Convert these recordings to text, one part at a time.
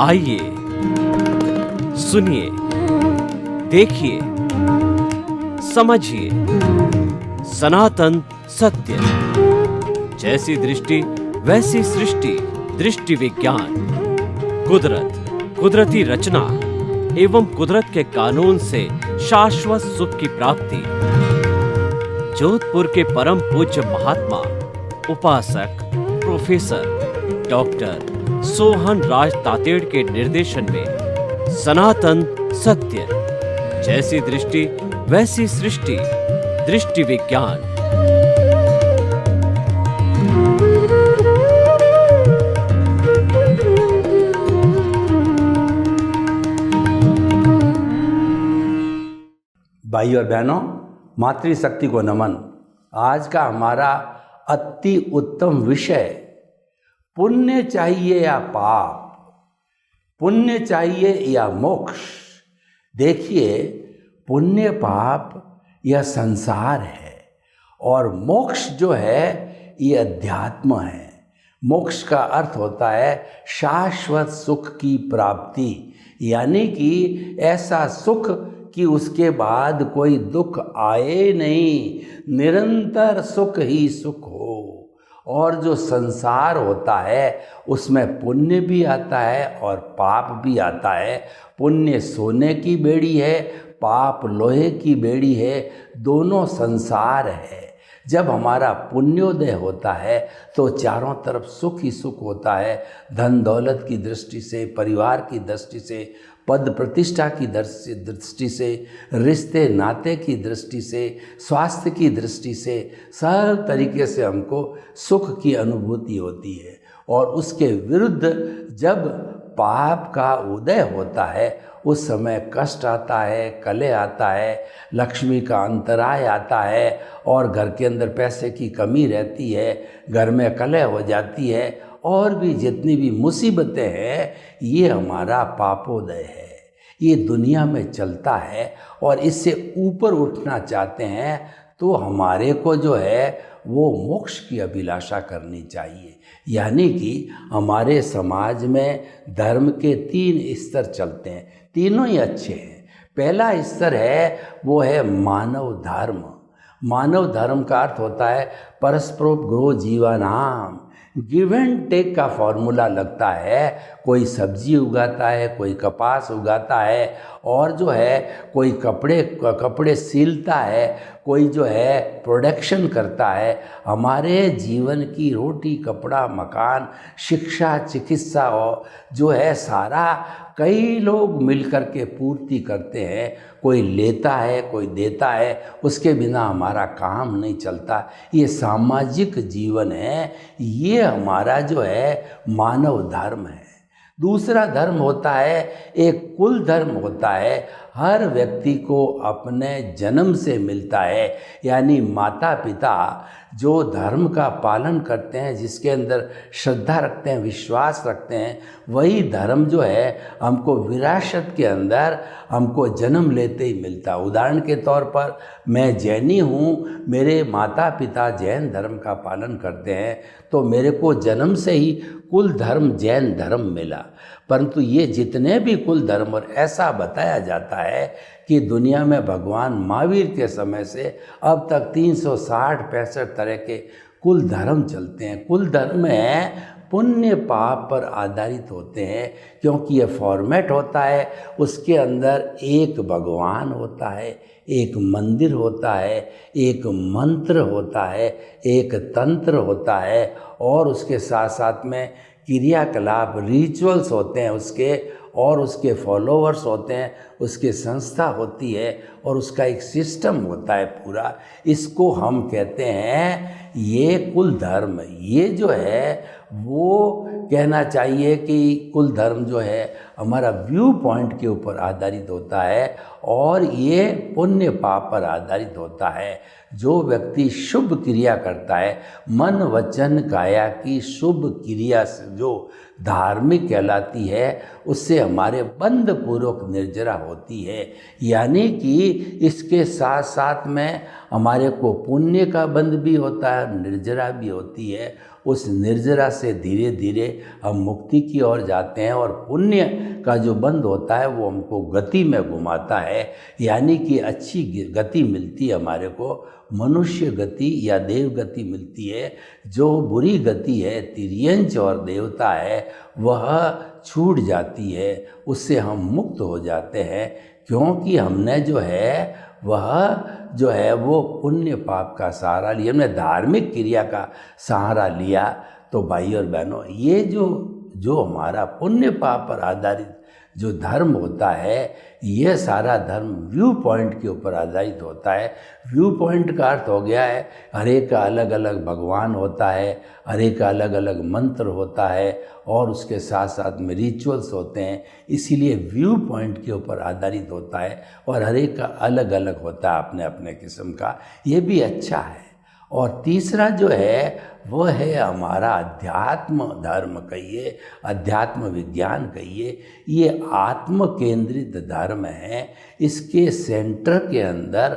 आइए सुनिए, देखिए, समझिए सनातन सत्य। जैसी दृष्टि वैसी सृष्टि, दृष्टि विज्ञान। कुदरत, कुदरती रचना एवं कुदरत के कानून से शाश्वत सुख की प्राप्ति। जोधपुर के परम पूज्य महात्मा उपासक प्रोफेसर डॉक्टर सोहन राज तातेड़ के निर्देशन में सनातन सत्य। जैसी दृष्टि वैसी सृष्टि, दृष्टि विज्ञान। भाई और बहनों, मातृशक्ति को नमन। आज का हमारा अति उत्तम विषय पुण्य चाहिए या पाप, पुण्य चाहिए या मोक्ष। देखिए, पुण्य पाप यह संसार है और मोक्ष जो है ये अध्यात्म है। मोक्ष का अर्थ होता है शाश्वत सुख की प्राप्ति, यानी कि ऐसा सुख कि उसके बाद कोई दुख आए नहीं, निरंतर सुख ही सुख हो। और जो संसार होता है उसमें पुण्य भी आता है और पाप भी आता है। पुण्य सोने की बेड़ी है, पाप लोहे की बेड़ी है, दोनों संसार है। जब हमारा पुण्योदय होता है तो चारों तरफ सुख ही सुख होता है। धन दौलत की दृष्टि से, परिवार की दृष्टि से, पद प्रतिष्ठा की दृष्टि से, रिश्ते नाते की दृष्टि से, स्वास्थ्य की दृष्टि से, सब तरीके से हमको सुख की अनुभूति होती है। और उसके विरुद्ध जब पाप का उदय होता है उस समय कष्ट आता है, कलह आता है, लक्ष्मी का अंतराय आता है और घर के अंदर पैसे की कमी रहती है, घर में कलह हो जाती है और भी जितनी भी मुसीबतें हैं, ये हमारा पापोदय है। ये दुनिया में चलता है और इससे ऊपर उठना चाहते हैं तो हमारे को जो है वो मोक्ष की अभिलाषा करनी चाहिए। यानी कि हमारे समाज में धर्म के 3 स्तर चलते हैं, तीनों ही अच्छे हैं। पहला स्तर है वो है मानव धर्म। मानव धर्म का अर्थ होता है परस्परोपग्रो जीवानाम, गिव एंड टेक का फॉर्मूला लगता है। कोई सब्जी उगाता है, कोई कपास उगाता है और जो है कोई कपड़े सिलता है, कोई जो है प्रोडक्शन करता है। हमारे जीवन की रोटी कपड़ा मकान शिक्षा चिकित्सा जो है सारा कई लोग मिलकर के पूर्ति करते हैं। कोई लेता है, कोई देता है, उसके बिना हमारा काम नहीं चलता। ये सामाजिक जीवन है, ये हमारा जो है मानव धर्म है। दूसरा धर्म होता है एक कुल धर्म होता है। हर व्यक्ति को अपने जन्म से मिलता है, यानी माता पिता जो धर्म का पालन करते हैं, जिसके अंदर श्रद्धा रखते हैं, विश्वास रखते हैं, वही धर्म जो है हमको विरासत के अंदर हमको जन्म लेते ही मिलता। उदाहरण के तौर पर मैं जैनी हूँ, मेरे माता पिता जैन धर्म का पालन करते हैं तो मेरे को जन्म से ही कुल धर्म जैन धर्म मिला। परंतु ये जितने भी कुल धर्म, और ऐसा बताया जाता है कि दुनिया में भगवान महावीर के समय से अब तक 360-65 तरह के कुल धर्म चलते हैं। कुल धर्म में पुण्य पाप पर आधारित होते हैं, क्योंकि ये फॉर्मेट होता है। उसके अंदर एक भगवान होता है, एक मंदिर होता है, एक मंत्र होता है, एक तंत्र होता है और उसके साथ साथ में क्रियाकलाप रिचुअल्स होते हैं उसके, और उसके फॉलोअर्स होते हैं, उसकी संस्था होती है और उसका एक सिस्टम होता है पूरा। इसको हम कहते हैं ये कुल धर्म। ये जो है वो कहना चाहिए कि कुल धर्म जो है हमारा व्यू पॉइंट के ऊपर आधारित होता है और ये पुण्य पाप पर आधारित होता है। जो व्यक्ति शुभ क्रिया करता है, मन वचन काया की शुभ क्रिया से जो धार्मिक कहलाती है, उससे हमारे बंध पूर्वक निर्जरा होती है। यानी कि इसके साथ साथ में हमारे को पुण्य का बंध भी होता है, निर्जरा भी होती है उस निर्जरा से धीरे धीरे हम मुक्ति की ओर जाते हैं और पुण्य का जो बंध होता है वो हमको गति में घुमाता है, यानी कि अच्छी गति मिलती है हमारे को, मनुष्य गति या देव गति मिलती है। जो बुरी गति है, तिर्यंच और देवता है, वह छूट जाती है, उससे हम मुक्त हो जाते हैं, क्योंकि हमने जो है वो पुण्य पाप का सहारा लिया, हमने धार्मिक क्रिया का सहारा लिया। तो भाई और बहनों, ये जो हमारा पुण्य पाप पर आधारित जो धर्म होता है, यह सारा धर्म व्यू पॉइंट के ऊपर आधारित होता है। व्यू पॉइंट का अर्थ हो गया है हर एक का अलग अलग भगवान होता है, हर एक का अलग अलग मंत्र होता है और उसके साथ साथ में रिचुअल्स होते हैं, इसीलिए व्यू पॉइंट के ऊपर आधारित होता है और हर एक का अलग अलग होता है अपने अपने किस्म का। ये भी अच्छा है। और तीसरा जो है वो है हमारा अध्यात्म धर्म कहिए, अध्यात्म विज्ञान कहिए। ये आत्म केंद्रित धर्म है, इसके सेंटर के अंदर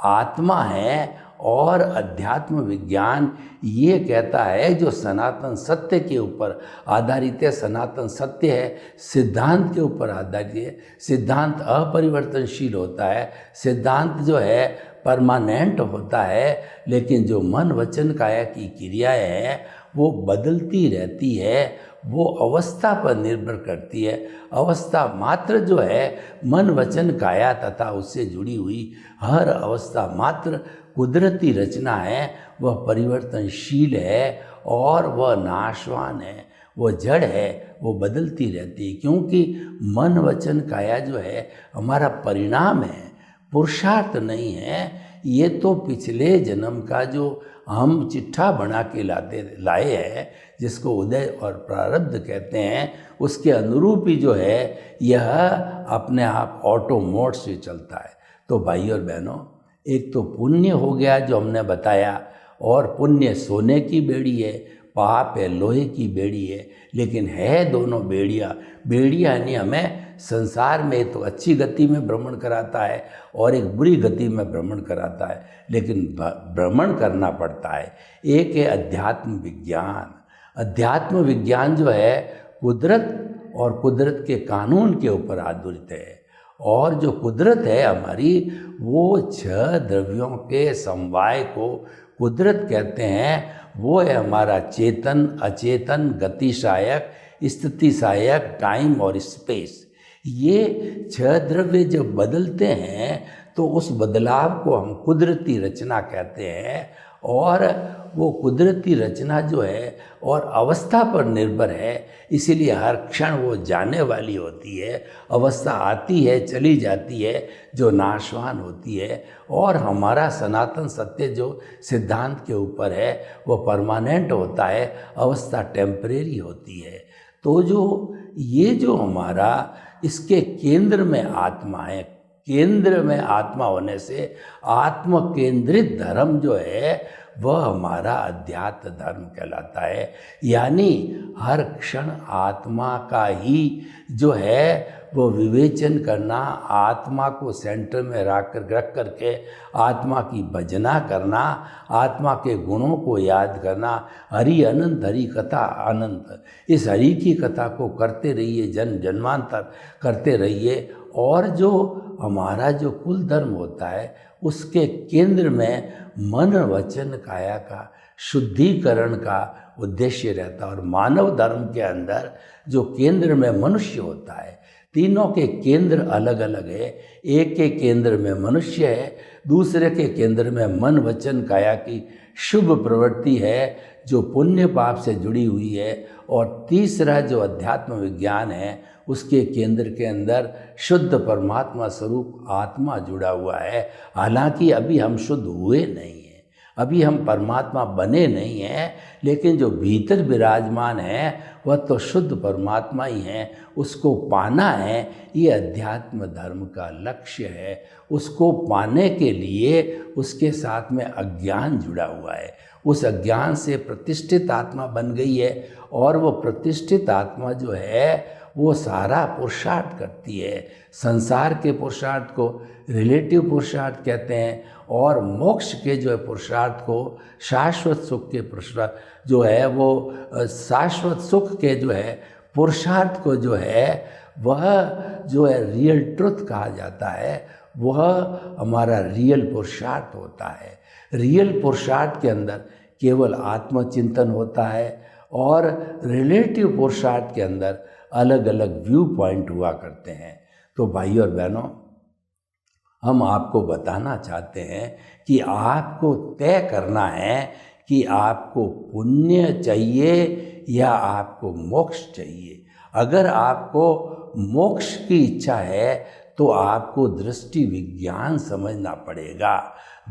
आत्मा है और अध्यात्म विज्ञान ये कहता है जो सनातन सत्य के ऊपर आधारित है। सनातन सत्य है, सिद्धांत के ऊपर आधारित है। सिद्धांत अपरिवर्तनशील होता है, सिद्धांत जो है परमानेंट होता है, लेकिन जो मन वचन काया की क्रियाएं हैं वो बदलती रहती है, वो अवस्था पर निर्भर करती है। अवस्था मात्र जो है मन वचन काया तथा उससे जुड़ी हुई हर अवस्था मात्र कुदरती रचना है, वह परिवर्तनशील है और वह नाशवान है, वो जड़ है, वो बदलती रहती है। क्योंकि मन वचन काया जो है हमारा परिणाम है, पुरुषार्थ नहीं है। ये तो पिछले जन्म का जो हम चिट्ठा बना के लाए हैं, जिसको उदय और प्रारब्ध कहते हैं, उसके अनुरूप ही जो है यह अपने आप ऑटो मोड से चलता है। तो भाई और बहनों, एक तो पुण्य हो गया जो हमने बताया, और पुण्य सोने की बेड़ी है, पाप है लोहे की बेड़ी है, लेकिन है दोनों बेड़ियाँ यानी हमें संसार में तो अच्छी गति में भ्रमण कराता है और एक बुरी गति में भ्रमण कराता है, लेकिन भ्रमण करना पड़ता है। एक है अध्यात्म विज्ञान। अध्यात्म विज्ञान जो है कुदरत और कुदरत के कानून के ऊपर आधारित है, और जो कुदरत है हमारी वो 6 द्रव्यों के समवाय को कुदरत कहते हैं। वो है हमारा चेतन, अचेतन, गति सहायक, स्थिति सहायक, टाइम और स्पेस। ये 6 द्रव्य जब बदलते हैं तो उस बदलाव को हम कुदरती रचना कहते हैं, और वो कुदरती रचना जो है और अवस्था पर निर्भर है, इसीलिए हर क्षण वो जाने वाली होती है। अवस्था आती है, चली जाती है, जो नाशवान होती है, और हमारा सनातन सत्य जो सिद्धांत के ऊपर है वो परमानेंट होता है, अवस्था टेम्परेरी होती है। तो ये जो हमारा इसके केंद्र में आत्मा है, केंद्र में आत्मा होने से आत्म केंद्रित धर्म जो है वह हमारा अध्यात्म धर्म कहलाता है। यानी हर क्षण आत्मा का ही जो है वो विवेचन करना, आत्मा को सेंटर में रख करके आत्मा की भजना करना, आत्मा के गुणों को याद करना। हरि अनंत, हरि कथा अनंत, इस हरि की कथा को करते रहिए, जन्म जन्मांतर करते रहिए। और जो हमारा जो कुल धर्म होता है उसके केंद्र में मन वचन काया का शुद्धिकरण का उद्देश्य रहता है। और मानव धर्म के अंदर जो केंद्र में मनुष्य होता है, तीनों के केंद्र अलग अलग है। एक के केंद्र में मनुष्य है, दूसरे के केंद्र में मन वचन काया की शुभ प्रवृत्ति है जो पुण्य पाप से जुड़ी हुई है, और तीसरा जो अध्यात्म विज्ञान है उसके केंद्र के अंदर शुद्ध परमात्मा स्वरूप आत्मा जुड़ा हुआ है। हालांकि अभी हम शुद्ध हुए नहीं हैं, अभी हम परमात्मा बने नहीं हैं, लेकिन जो भीतर विराजमान है वह तो शुद्ध परमात्मा ही है। उसको पाना है, ये अध्यात्म धर्म का लक्ष्य है। उसको पाने के लिए उसके साथ में अज्ञान जुड़ा हुआ है। उस अज्ञान से प्रतिष्ठित आत्मा बन गई है, और वो प्रतिष्ठित आत्मा जो है वो सारा पुरुषार्थ करती है। संसार के पुरुषार्थ को रिलेटिव पुरुषार्थ कहते हैं, और मोक्ष के जो है पुरुषार्थ को, शाश्वत सुख के पुरुषार्थ जो है वो शाश्वत सुख के जो है पुरुषार्थ को जो है वह जो है रियल ट्रुथ कहा जाता है। वह हमारा रियल पुरुषार्थ होता है। रियल पुरुषार्थ के अंदर केवल आत्मचिंतन होता है, और रिलेटिव पुरुषार्थ के अंदर अलग अलग व्यू पॉइंट हुआ करते हैं। तो भाइयों और बहनों, हम आपको बताना चाहते हैं कि आपको तय करना है कि आपको पुण्य चाहिए या आपको मोक्ष चाहिए। अगर आपको मोक्ष की इच्छा है तो आपको दृष्टि विज्ञान समझना पड़ेगा।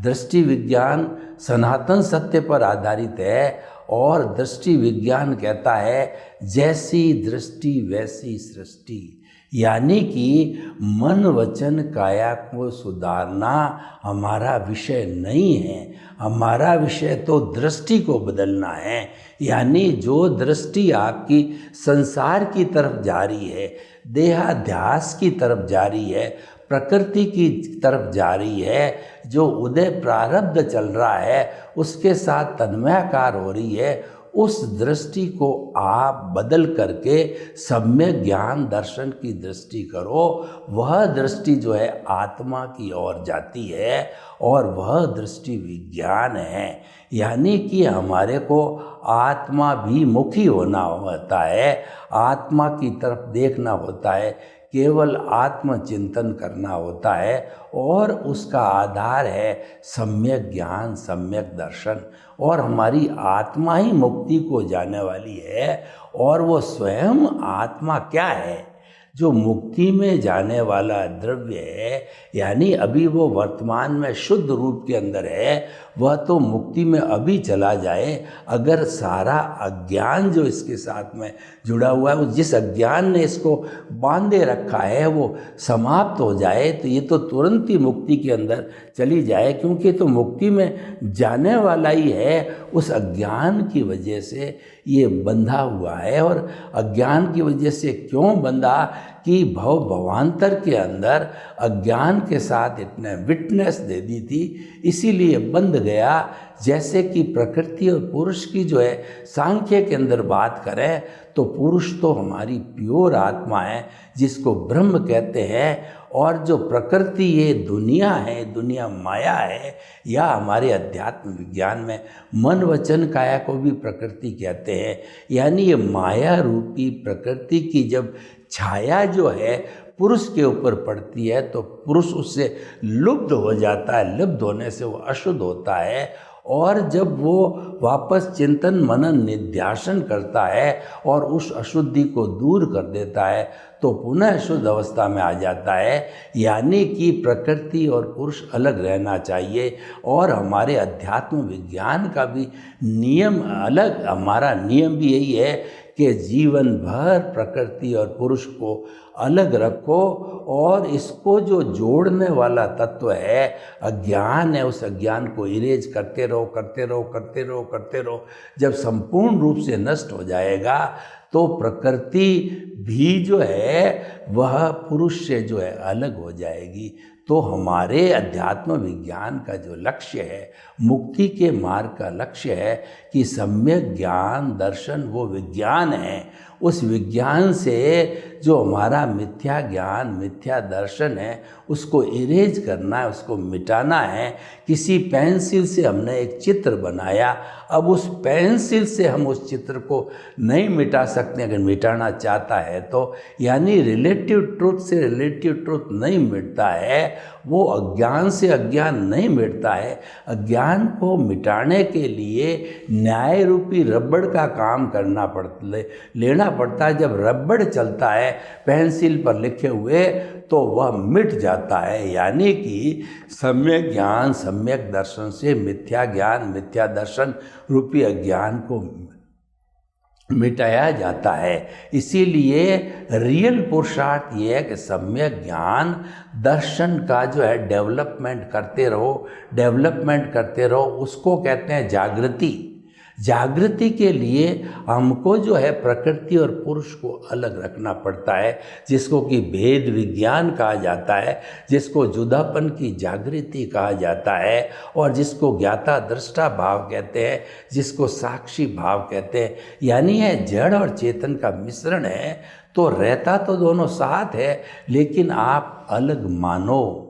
दृष्टि विज्ञान सनातन सत्य पर आधारित है, और दृष्टि विज्ञान कहता है जैसी दृष्टि वैसी सृष्टि, यानी कि मन वचन काया को सुधारना हमारा विषय नहीं है। हमारा विषय तो दृष्टि को बदलना है। यानी जो दृष्टि आपकी संसार की तरफ जा रही है, देहाध्यास की तरफ जा रही है, प्रकृति की तरफ जा रही है, जो उदय प्रारब्ध चल रहा है उसके साथ तन्मयाकार हो रही है, उस दृष्टि को आप बदल करके सम्यक ज्ञान दर्शन की दृष्टि करो। वह दृष्टि जो है आत्मा की ओर जाती है, और वह दृष्टि विज्ञान है। यानी कि हमारे को आत्मा भी मुखी होना होता है, आत्मा की तरफ देखना होता है, केवल आत्मचिंतन करना होता है, और उसका आधार है सम्यक ज्ञान, सम्यक दर्शन। और हमारी आत्मा ही मुक्ति को जाने वाली है। और वो स्वयं आत्मा क्या है? जो मुक्ति में जाने वाला द्रव्य है, यानी अभी वो वर्तमान में शुद्ध रूप के अंदर है, वह तो मुक्ति में अभी चला जाए अगर सारा अज्ञान जो इसके साथ में जुड़ा हुआ है, जिस अज्ञान ने इसको बांधे रखा है, वो समाप्त हो जाए, तो ये तो तुरंत ही मुक्ति के अंदर चली जाए, क्योंकि तो मुक्ति में जाने वाला ही है। उस अज्ञान की वजह से ये बंधा हुआ है। और अज्ञान की वजह से क्यों बंधा? कि भवांतर के अंदर अज्ञान के साथ इतने विटनेस दे दी थी, इसीलिए बंध गया। जैसे कि प्रकृति और पुरुष की जो है सांख्य के अंदर बात करें तो पुरुष तो हमारी प्योर आत्मा है, जिसको ब्रह्म कहते हैं, और जो प्रकृति ये दुनिया है, दुनिया माया है, या हमारे अध्यात्म विज्ञान में मन वचन काया को भी प्रकृति कहते हैं। यानी ये माया रूपी प्रकृति की जब छाया जो है पुरुष के ऊपर पड़ती है तो पुरुष उससे लुप्त हो जाता है। लुप्त होने से वो अशुद्ध होता है, और जब वो वापस चिंतन मनन निध्यासन करता है और उस अशुद्धि को दूर कर देता है तो पुनः शुद्ध अवस्था में आ जाता है। यानी कि प्रकृति और पुरुष अलग रहना चाहिए, और हमारे अध्यात्म विज्ञान का भी नियम अलग, हमारा नियम भी यही है कि जीवन भर प्रकृति और पुरुष को अलग रखो, और इसको जो जोड़ने वाला तत्व है अज्ञान है, उस अज्ञान को इरेज करते रहो, करते रहो, करते रहो, करते रहो। जब संपूर्ण रूप से नष्ट हो जाएगा तो प्रकृति भी जो है वह पुरुष से जो है अलग हो जाएगी। तो हमारे अध्यात्म विज्ञान का जो लक्ष्य है, मुक्ति के मार्ग का लक्ष्य है कि सम्यक ज्ञान दर्शन वो विज्ञान है। उस विज्ञान से जो हमारा मिथ्या ज्ञान, मिथ्या दर्शन है, उसको इरेज करना है, उसको मिटाना है। किसी पेंसिल से हमने एक चित्र बनाया, अब उस पेंसिल से हम उस चित्र को नहीं मिटा सकते अगर मिटाना चाहता है तो। यानी रिलेटिव ट्रुथ से रिलेटिव ट्रुथ नहीं मिटता है, वो अज्ञान से अज्ञान नहीं मिटता है। अज्ञान को मिटाने के लिए न्याय रूपी रबड़ का काम करना लेना पड़ता है। जब रबड़ चलता है पेंसिल पर लिखे हुए तो वह मिट जाता है। यानी कि सम्यक ज्ञान, सम्यक दर्शन से मिथ्या ज्ञान, मिथ्या दर्शन रूपी अज्ञान को मिटाया जाता है। इसीलिए रियल पुरुषार्थ ये है कि सम्यक ज्ञान दर्शन का जो है डेवलपमेंट करते रहो, डेवलपमेंट करते रहो। उसको कहते हैं जागृति। जागृति के लिए हमको जो है प्रकृति और पुरुष को अलग रखना पड़ता है, जिसको कि भेद विज्ञान कहा जाता है, जिसको जुदापन की जागृति कहा जाता है, और जिसको ज्ञाता दृष्टा भाव कहते हैं, जिसको साक्षी भाव कहते हैं। यानी है जड़ और चेतन का मिश्रण है। तो रहता तो दोनों साथ है, लेकिन आप अलग मानो।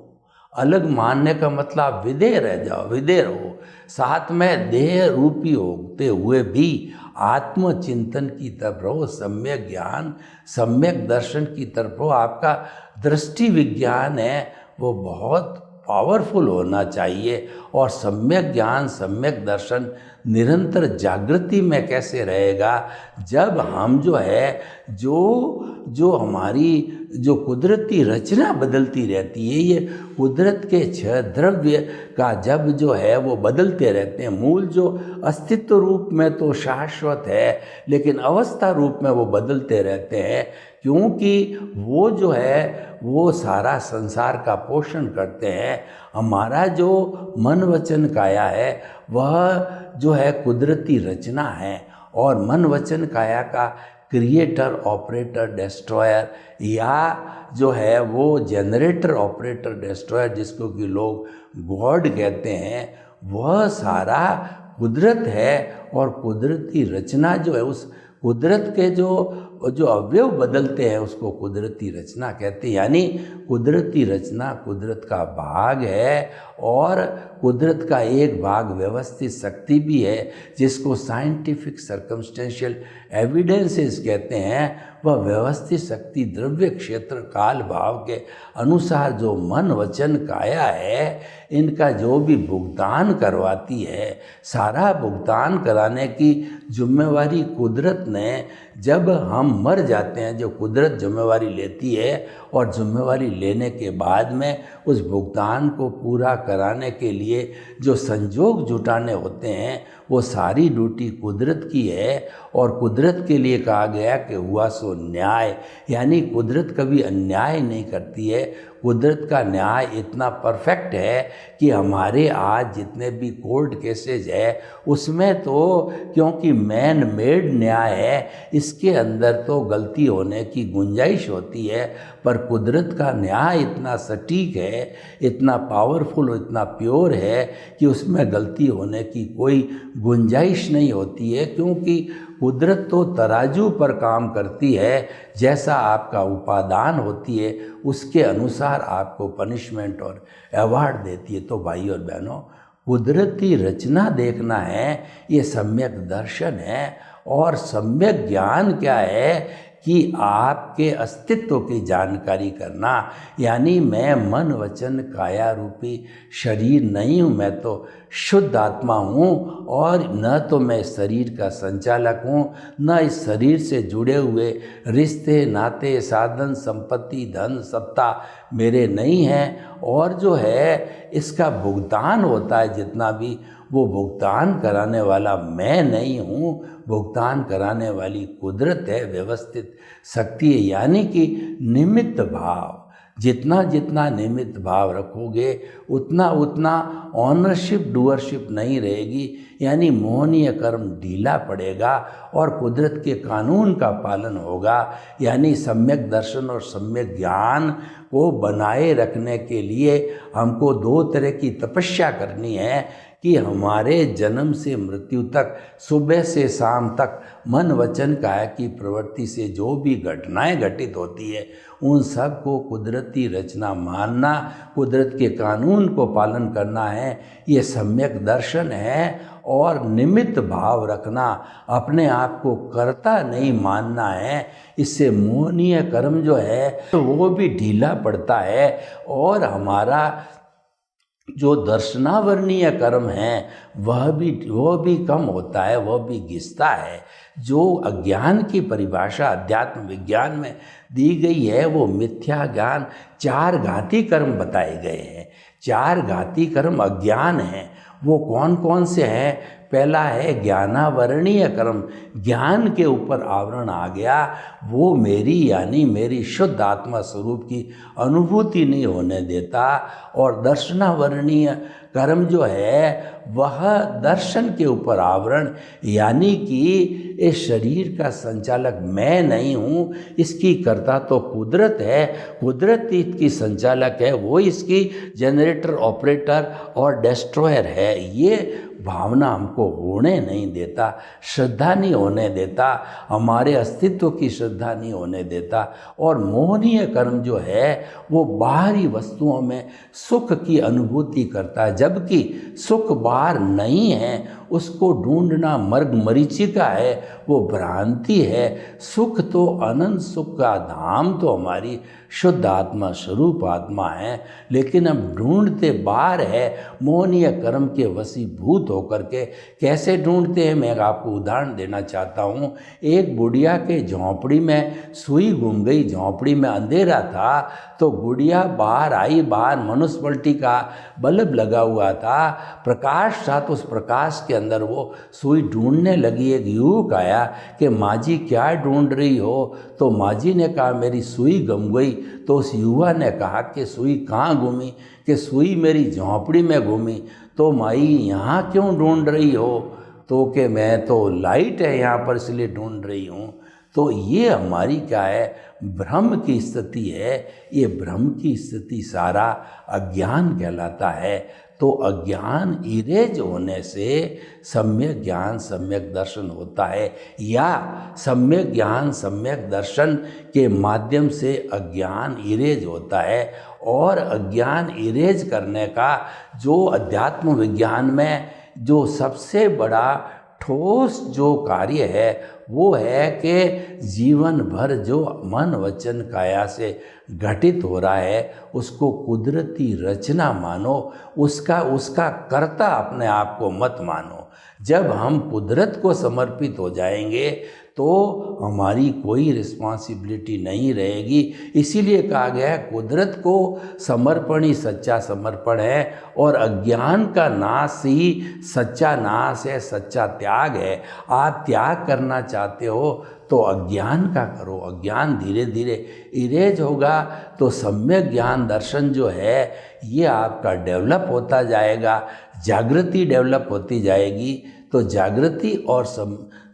अलग मानने का मतलब आप विदेह रह जाओ, विदेह रहो। साथ में देह रूपी होते हुए भी आत्मचिंतन की तरफ रहो, सम्यक ज्ञान सम्यक दर्शन की तरफ रहो। आपका दृष्टि विज्ञान है वो बहुत पावरफुल होना चाहिए। और सम्यक ज्ञान सम्यक दर्शन निरंतर जागृति में कैसे रहेगा, जब हम जो है जो हमारी जो कुदरती रचना बदलती रहती है, ये कुदरत के छह द्रव्य का जब जो है वो बदलते रहते हैं। मूल जो अस्तित्व रूप में तो शाश्वत है, लेकिन अवस्था रूप में वो बदलते रहते हैं, क्योंकि वो जो है वो सारा संसार का पोषण करते हैं। हमारा जो मन वचन काया है वह जो है कुदरती रचना है, और मन वचन काया का क्रिएटर ऑपरेटर डिस्ट्रॉयर या जो है वो जनरेटर ऑपरेटर डिस्ट्रॉयर, जिसको कि लोग गॉड कहते हैं, वह सारा कुदरत है। और कुदरती रचना जो है, उस कुदरत के जो अवयव बदलते हैं उसको कुदरती रचना कहते हैं। यानी कुदरती रचना कुदरत का भाग है, और कुदरत का एक भाग व्यवस्थित शक्ति भी है, जिसको साइंटिफिक सर्कमस्टेंशियल एविडेंसेस कहते हैं। वह व्यवस्थित शक्ति द्रव्य क्षेत्र काल भाव के अनुसार जो मन वचन काया है, इनका जो भी भुगतान करवाती है, सारा भुगतान कराने की जिम्मेवारी कुदरत ने, जब हम मर जाते हैं जो कुदरत जिम्मेवारी लेती है, और जिम्मेवारी लेने के बाद में उस भुगतान को पूरा कराने के लिए जो संजोग जुटाने होते हैं, वो सारी ड्यूटी कुदरत की है। और कुदरत के लिए कहा गया कि हुआ सो न्याय, यानी कुदरत कभी अन्याय नहीं करती है। कुदरत का न्याय इतना परफेक्ट है कि हमारे आज जितने भी कोर्ट केसेज है उसमें तो क्योंकि मैन मेड न्याय है, इसके अंदर तो गलती होने की गुंजाइश होती है, पर कुदरत का न्याय इतना सटीक है, इतना पावरफुल, इतना प्योर है कि उसमें गलती होने की कोई गुंजाइश नहीं होती है। क्योंकि कुदरत तो तराजू पर काम करती है, जैसा आपका उपादान होती है उसके अनुसार आपको पनिशमेंट और अवार्ड देती है। तो भाई और बहनों, कुदरती रचना देखना है, ये सम्यक दर्शन है। और सम्यक ज्ञान क्या है कि आपके अस्तित्व की जानकारी करना। यानी मैं मन वचन काया रूपी शरीर नहीं हूँ, मैं तो शुद्ध आत्मा हूँ, और न तो मैं शरीर का संचालक हूँ, न इस शरीर से जुड़े हुए रिश्ते नाते साधन संपत्ति धन सत्ता मेरे नहीं हैं। और जो है इसका भुगतान होता है जितना भी, वो भुगतान कराने वाला मैं नहीं हूँ, भुगतान कराने वाली कुदरत है, व्यवस्थित शक्ति है। यानी कि निमित्त भाव, जितना जितना निमित्त भाव रखोगे उतना उतना ऑनरशिप डूअरशिप नहीं रहेगी। यानी मोहनीय कर्म ढीला पड़ेगा और कुदरत के कानून का पालन होगा। यानी सम्यक दर्शन और सम्यक ज्ञान को बनाए रखने के लिए हमको दो तरह की तपस्या करनी है कि हमारे जन्म से मृत्यु तक, सुबह से शाम तक मन वचन काया की प्रवृत्ति से जो भी घटनाएं घटित होती है उन सब को कुदरती रचना मानना, कुदरत के कानून को पालन करना है, ये सम्यक दर्शन है। और निमित्त भाव रखना, अपने आप को कर्ता नहीं मानना है। इससे मोहनीय कर्म जो है तो वो भी ढीला पड़ता है, और हमारा जो दर्शनावरणीय कर्म है वह भी कम होता है, वह भी घिसता है। जो अज्ञान की परिभाषा अध्यात्म विज्ञान में दी गई है वो मिथ्या ज्ञान, चार घाती कर्म बताए गए हैं। चार घाती कर्म अज्ञान हैं, वो कौन कौन से हैं? पहला है ज्ञानावरणीय कर्म, ज्ञान के ऊपर आवरण आ गया, वो मेरी यानी मेरी शुद्ध आत्मा स्वरूप की अनुभूति नहीं होने देता। और दर्शनावरणीय कर्म जो है वह दर्शन के ऊपर आवरण, यानी कि इस शरीर का संचालक मैं नहीं हूँ, इसकी कर्ता तो कुदरत है, कुदरत इसकी संचालक है, वो इसकी जनरेटर, ऑपरेटर और डिस्ट्रॉयर है। ये भावना हमको होने नहीं देता, श्रद्धा नहीं होने देता, हमारे अस्तित्व की श्रद्धा नहीं होने देता। और मोहनीय कर्म जो है वो बाहरी वस्तुओं में सुख की अनुभूति करता है, जबकि सुख बाहर नहीं है, उसको ढूंढना मर्ग मरीचिका है, वो भ्रांति है। सुख तो अनंत सुख का धाम तो हमारी शुद्ध आत्मा स्वरूप आत्मा है, लेकिन अब ढूंढते बाहर है मोहनीय कर्म के वशीभूत होकर के। कैसे ढूंढते हैं, मैं आपको उदाहरण देना चाहता हूँ। एक बुढ़िया के झोंपड़ी में सुई घूम गई, झोंपड़ी में अंधेरा था, तो बुढ़िया बाहर आई, बाहर म्युनिसिपैलिटी का बल्ब लगा हुआ था, प्रकाश था, तो उस प्रकाश के अंदर वो सुई ढूंढने लगी। एक युवक आया कि माँ जी क्या ढूंढ रही हो? तो माँ जी ने कहा मेरी सुई गुम गई। तो उस युवा ने कहा कि सुई कहाँ घूमी? कि सुई मेरी झोंपड़ी में घूमी। तो माई यहाँ क्यों ढूंढ रही हो? तो कि मैं तो लाइट है यहाँ पर इसलिए ढूंढ रही हूँ। तो ये हमारी क्या है? भ्रम की स्थिति है। ये भ्रम की स्थिति सारा अज्ञान कहलाता है। तो अज्ञान इरेज होने से सम्यक ज्ञान सम्यक दर्शन होता है, या सम्यक ज्ञान सम्यक दर्शन के माध्यम से अज्ञान इरेज होता है। और अज्ञान इरेज करने का जो अध्यात्म विज्ञान में जो सबसे बड़ा ठोस जो कार्य है वो है कि जीवन भर जो मन वचन काया से घटित हो रहा है उसको कुदरती रचना मानो, उसका कर्ता अपने आप को मत मानो। जब हम कुदरत को समर्पित हो जाएंगे तो हमारी कोई रिस्पॉन्सिबिलिटी नहीं रहेगी। इसीलिए कहा गया है कुदरत को समर्पण ही सच्चा समर्पण है, और अज्ञान का नाश ही सच्चा नाश है, सच्चा त्याग है। आप त्याग करना चाहते हो तो अज्ञान का करो, अज्ञान धीरे धीरे इरेज होगा तो सम्यक ज्ञान दर्शन जो है ये आपका डेवलप होता जाएगा, जागृति डेवलप होती जाएगी। तो जागृति और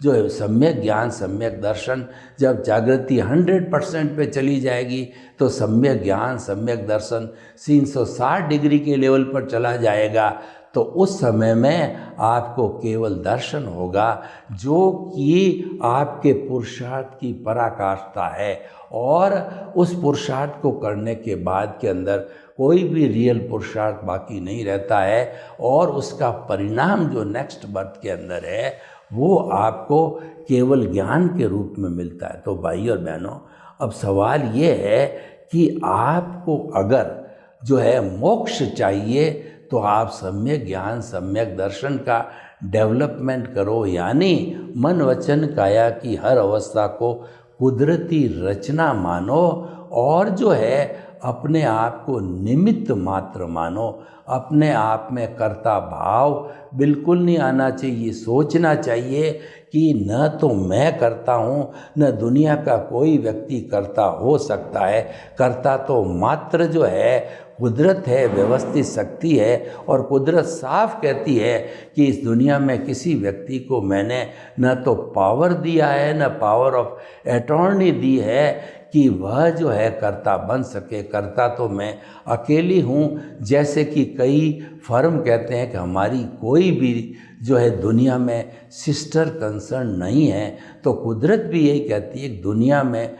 जो है सम्यक ज्ञान सम्यक दर्शन, जब जागृति 100% पे चली जाएगी तो सम्यक ज्ञान सम्यक दर्शन 360 डिग्री के लेवल पर चला जाएगा। तो उस समय में आपको केवल दर्शन होगा जो कि आपके पुरुषार्थ की पराकाष्ठा है, और उस पुरुषार्थ को करने के बाद के अंदर कोई भी रियल पुरुषार्थ बाकी नहीं रहता है, और उसका परिणाम जो नेक्स्ट बर्थ के अंदर है वो आपको केवल ज्ञान के रूप में मिलता है। तो भाई और बहनों, अब सवाल ये है कि आपको अगर जो है मोक्ष चाहिए तो आप सम्यक ज्ञान सम्यक दर्शन का डेवलपमेंट करो, यानी मन वचन काया की हर अवस्था को कुदरती रचना मानो, और जो है अपने आप को निमित्त मात्र मानो। अपने आप में कर्ता भाव बिल्कुल नहीं आना चाहिए। सोचना चाहिए कि न तो मैं करता हूँ न दुनिया का कोई व्यक्ति कर्ता हो सकता है। कर्ता तो मात्र जो है कुदरत है, व्यवस्थित शक्ति है, और कुदरत साफ कहती है कि इस दुनिया में किसी व्यक्ति को मैंने न तो पावर दिया है न पावर ऑफ अटॉर्नी दी है कि वह जो है कर्ता बन सके। कर्ता तो मैं अकेली हूँ। जैसे कि कई फर्म कहते हैं कि हमारी कोई भी जो है दुनिया में सिस्टर कंसर्न नहीं है, तो कुदरत भी यही कहती है कि दुनिया में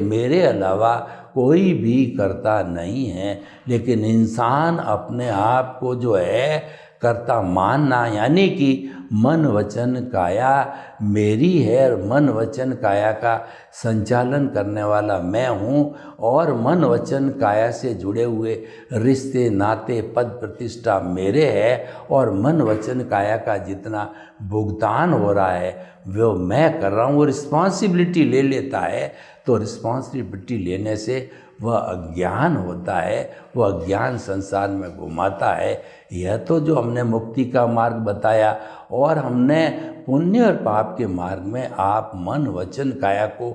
मेरे अलावा कोई भी कर्ता नहीं है। लेकिन इंसान अपने आप को जो है कर्ता मानना, यानी कि मन वचन काया मेरी है, और मन वचन काया का संचालन करने वाला मैं हूँ, और मन वचन काया से जुड़े हुए रिश्ते नाते पद प्रतिष्ठा मेरे है, और मन वचन काया का जितना भुगतान हो रहा है वो मैं कर रहा हूँ। वो रिस्पॉन्सिबिलिटी ले लेता है, तो रिस्पॉन्सिबिलिटी लेने से वह अज्ञान होता है, वह अज्ञान संसार में घुमाता है। यह तो जो हमने मुक्ति का मार्ग बताया, और हमने पुण्य और पाप के मार्ग में आप मन वचन काया को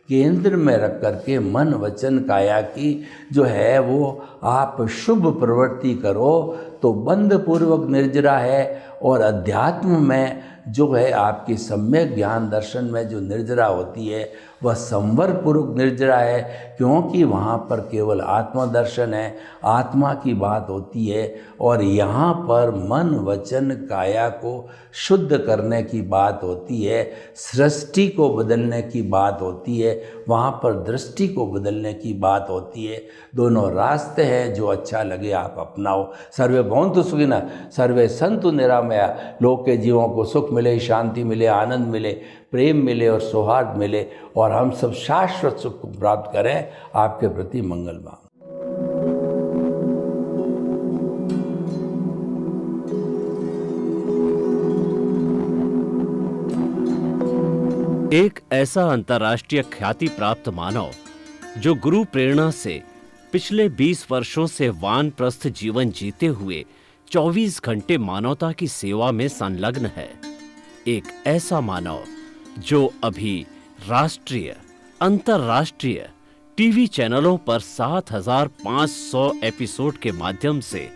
केंद्र में रख करके मन वचन काया की जो है वो आप शुभ प्रवृत्ति करो तो बंध पूर्वक निर्जरा है, और अध्यात्म में जो है आपकी सम्यक ज्ञान दर्शन में जो निर्जरा होती है वह संवर पूर्वक निर्जरा है, क्योंकि वहाँ पर केवल आत्मदर्शन है, आत्मा की बात होती है। और यहाँ पर मन वचन काया को शुद्ध करने की बात होती है, सृष्टि को बदलने की बात होती है, वहाँ पर दृष्टि को बदलने की बात होती है। दोनों रास्ते हैं, जो अच्छा लगे आप अपनाओ। सर्वे भवन्तु सुखिनः, सर्वे सन्तु निरामया। लोक के जीवों को सुख मिले, शांति मिले, आनंद मिले, प्रेम मिले और सौहार्द मिले, और हम सब शाश्वत सुख को प्राप्त करें। आपके प्रति मंगल मांग। एक ऐसा अंतर्राष्ट्रीय ख्याति प्राप्त मानव जो गुरु प्रेरणा से पिछले 20 वर्षों से वानप्रस्थ जीवन जीते हुए 24 घंटे मानवता की सेवा में संलग्न है। एक ऐसा मानव जो अभी राष्ट्रीय, अंतर्राष्ट्रीय टीवी चैनलों पर 7,500 एपिसोड के माध्यम से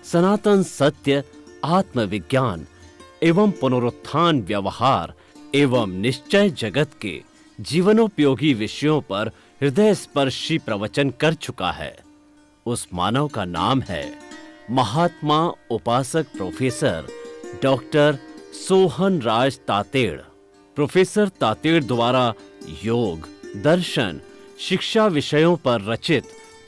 सनातन सत्य, आत्मविज्ञान एवं पुनरुत्थान, व्यवहार एवं निश्चय जगत के जीवनोपयोगी विषयों पर हृदय स्पर्शी प्रवचन कर चुका है। उस मानव का नाम है महात्मा उपासक प्रोफेसर डॉक्टर सोहन राज तातेड़। प्रोफेसर तातेड़ द्वारा योग, दर्शन, शिक्षा विषयों पर रचित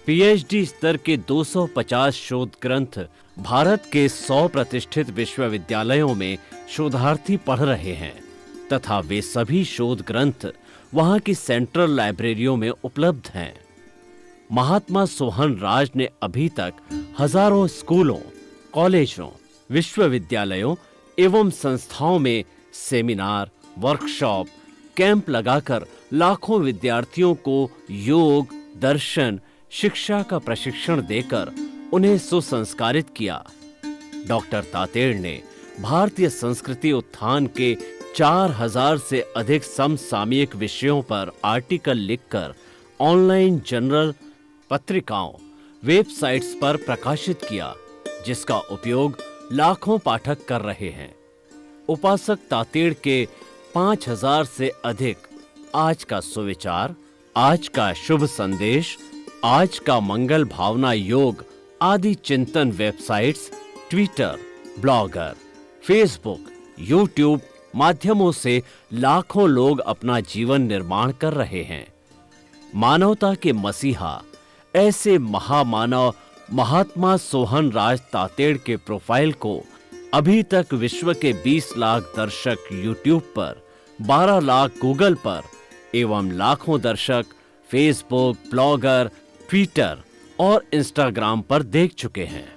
पीएचडी स्तर के 250 शोध ग्रंथ भारत के 100 प्रतिष्ठित विश्वविद्यालयों में शोधार्थी पढ़ रहे हैं, तथा वे सभी शोध ग्रंथ वहां की सेंट्रल लाइब्रेरियों में उपलब्ध हैं। महात्मा सोहन राज ने अभी तक हजारों स्कूलों, कॉलेजों, विश्वविद्यालयों एवं संस्थाओं में सेमिनार, वर्कशॉप, कैंप लगाकर लाखों विद्यार्थियों को योग, दर्शन, शिक्षा का प्रशिक्षण देकर उन्हें सुसंस्कारित किया। डॉक्टर तातेड़ ने भारतीय संस्कृति उत्थान के 4000 से अधिक समसामयिक विषयों पर आर्टिकल लिखकर ऑनलाइन जर्नल, पत्रिकाओं, वेबसाइट्स पर प्रकाशित किया, जिसका उपयोग लाखों पाठक कर रहे हैं। उपासक तातेड़ के 5000 से अधिक आज का सुविचार, आज का शुभ संदेश, आज का मंगल भावना योग आदि चिंतन websites, Twitter, blogger, Facebook, YouTube माध्यमों से लाखों लोग अपना जीवन निर्माण कर रहे हैं। मानवता के मसीहा ऐसे महामानव महात्मा सोहन राज तातेड़ के प्रोफाइल को अभी तक विश्व के 20 लाख दर्शक यूट्यूब पर, 12 लाख गूगल पर एवं लाखों दर्शक फेसबुक, ब्लॉगर, ट्विटर और इंस्टाग्राम पर देख चुके हैं।